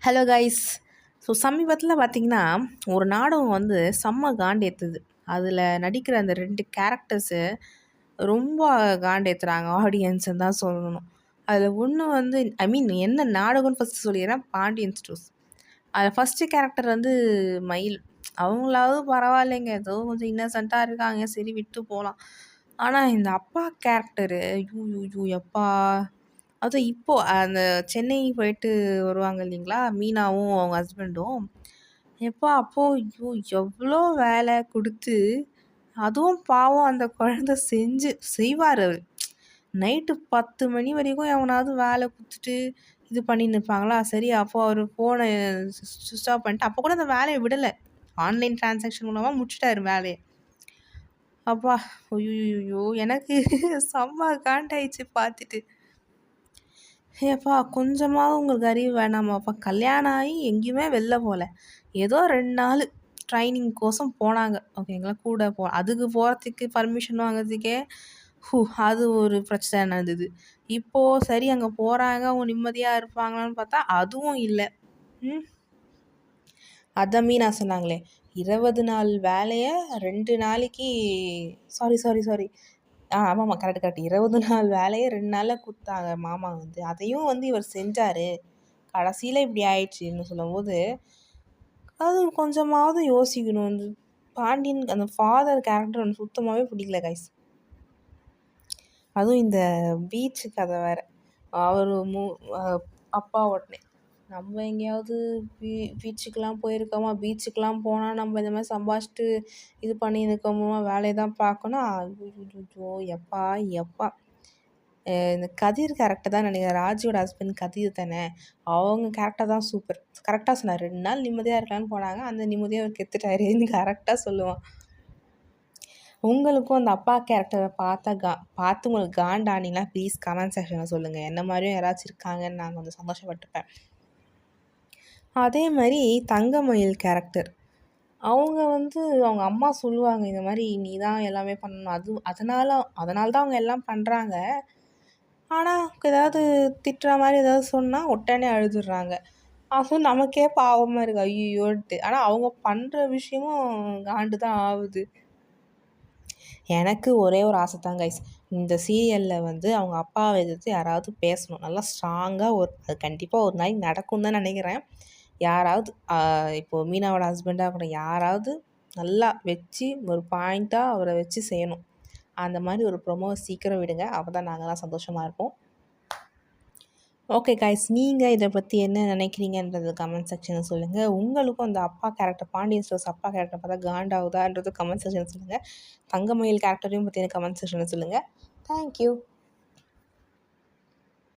Hello guys. So சமீபத்தில் பார்த்தீங்கன்னா ஒரு நாடகம் வந்து செம்ம காண்டேற்றுது. அதில் நடிக்கிற அந்த 2 கேரக்டர்ஸு ரொம்ப காண்டேற்றுறாங்க ஆடியன்ஸுன்னு தான் சொல்லணும். அதில் ஒன்று வந்து என்ன நாடகம்னு ஃபஸ்ட்டு சொல்லிடுறேன். பாண்டியன் ஸ்டோர்ஸ். அதில் ஃபஸ்ட்டு கேரக்டர் வந்து மயில். அவங்களாவது பரவாயில்லைங்க, ஏதோ கொஞ்சம் இன்னசென்ட்டாக இருக்காங்க, சரி விட்டு போகலாம். ஆனால் இந்த அப்பா கேரக்டரு ஐயோ ஐயோ எப்பா, அதுவும் இப்போ அந்த சென்னை போயிட்டு வருவாங்க இல்லைங்களா, மீனாவும் அவங்க ஹஸ்பண்டும். எப்பா அப்போ ஐயோ எவ்வளோ வேலை கொடுத்து, அதுவும் பாவம் அந்த குழந்தை செய்வார் அவர். நைட்டு 10 மணி வரைக்கும் எவனாவது வேலை கொடுத்துட்டு இது பண்ணின்னு இருப்பாங்களா. சரி அப்போ அவர் ஃபோனை சுவிட்ச் ஆஃப் பண்ணிட்டு அப்போ கூட அந்த வேலையை விடலை, ஆன்லைன் டிரான்சாக்ஷன் மூலமாக முடிச்சிட்டாரு வேலையை. அப்பா ஐயோ எனக்கு செம்ம காண்டாயிடுச்சு பார்த்துட்டு. ஏப்பா கொஞ்சமாவது உங்களுக்கு அறிவு வேணாமாப்பா. கல்யாணம் ஆகி எங்கேயுமே வெளில போகல, ஏதோ 2 நாள் ட்ரைனிங் கோசம் போனாங்க ஓகேங்களா, கூட அதுக்கு போகிறதுக்கு பர்மிஷன் வாங்குறதுக்கே அது ஒரு பிரச்சனை நடந்தது. இப்போது சரி அங்கே போகிறாங்க, அவங்க நிம்மதியாக இருப்பாங்களான்னு பார்த்தா அதுவும் இல்லை. அதான் மீனா சொன்னாங்களே, 20 நாள் வேலையை 2 நாளைக்கு சாரி ஆமாம்மா கரெக்ட் 20 நாள் வேலையை 2 நாளில் கொடுத்தாங்க மாமா வந்து. அதையும் வந்து இவர் செஞ்சார், கடைசியில் இப்படி ஆயிடுச்சுன்னு சொல்லும்போது அது கொஞ்சமாவது யோசிக்கணும். வந்து பாண்டியன் அந்த ஃபாதர் கேரக்டர் எனக்கு சுத்தமாகவே பிடிக்கல கைஸ். அதுவும் இந்த பீச்சு கதை வேறு. அவர் அப்பா உடனே நம்ம எங்கேயாவது பீச்சுக்கெலாம் போயிருக்கோமா, பீச்சுக்கெலாம் போனால் நம்ம இந்த மாதிரி சம்பாதிச்சிட்டு இது பண்ணி இருக்கோமா, வேலையை தான் பார்க்கணும். ஐயோ எப்பா எப்பா. இந்த கதிர் கேரக்டர் தான் நினைக்கிறேன், ராஜியோட ஹஸ்பண்ட் கதிர் தானே, அவங்க கேரக்டர் தான் சூப்பர். கரெக்டாக சொன்னார், 2 நாள் நிம்மதியாக இருக்கலான்னு போனாங்க, அந்த நிம்மதியாக அவர் கெத்துட்டாருன்னு கரெக்டாக சொல்லுவான். உங்களுக்கும் அந்த அப்பா கேரக்டரை பார்த்து உங்களுக்கு காண்டானிலாம் ப்ளீஸ் கமெண்ட் செக்ஷனில் சொல்லுங்கள். என்ன மாதிரியும் யாராச்சும் இருக்காங்கன்னு நான் கொஞ்சம் சந்தோஷப்பட்டுப்பேன். அதே மாதிரி தங்கமயில் கேரக்டர், அவங்க வந்து அவங்க அம்மா சொல்லுவாங்க இந்த மாதிரி நீ தான் எல்லாமே பண்ணணும், அதனால தான் அவங்க எல்லாம் பண்ணுறாங்க. ஆனால் ஏதாவது திட்டுற மாதிரி ஏதாவது சொன்னால் உடனே அழுதுடுறாங்க. அதுவும் நமக்கே பாவமாக இருக்குது ஐயோன்ட்டு. ஆனால் அவங்க பண்ணுற விஷயமும் காண்டு தான் ஆகுது. எனக்கு ஒரே ஒரு ஆசை தான் கைஸ், இந்த சீரியலில் வந்து அவங்க அப்பாவை எதிர்த்து யாராவது பேசணும் நல்லா ஸ்ட்ராங்காக. அது கண்டிப்பாக ஒரு நாளைக்கு நடக்கும் தான் நினைக்கிறேன். யாராவது இப்போது மீனாவோட ஹஸ்பண்டாக கூட யாராவது நல்லா வச்சு ஒரு பாயிண்ட்டாக அவரை வச்சு செய்யணும். அந்த மாதிரி ஒரு ப்ரொமோவை சீக்கிரம் விடுங்க, அப்போ தான் நாங்கள்லாம் சந்தோஷமாக இருப்போம். ஓகே கைஸ், நீங்கள் இதை பற்றி என்ன நினைக்கிறீங்கன்றது கமெண்ட் செக்ஷனில் சொல்லுங்கள். உங்களுக்கும் அந்த அப்பா கேரக்டர், பாண்டியன் ஸ்டோர்ஸ் அப்பா கேரக்டர் பார்த்தா காண்டாகுதான்றது கமெண்ட் செக்ஷனில் சொல்லுங்கள். தங்கமயில் கேரக்டரையும் பற்றி எனக்கு கமெண்ட் செக்ஷனில் சொல்லுங்கள். தேங்க்யூ.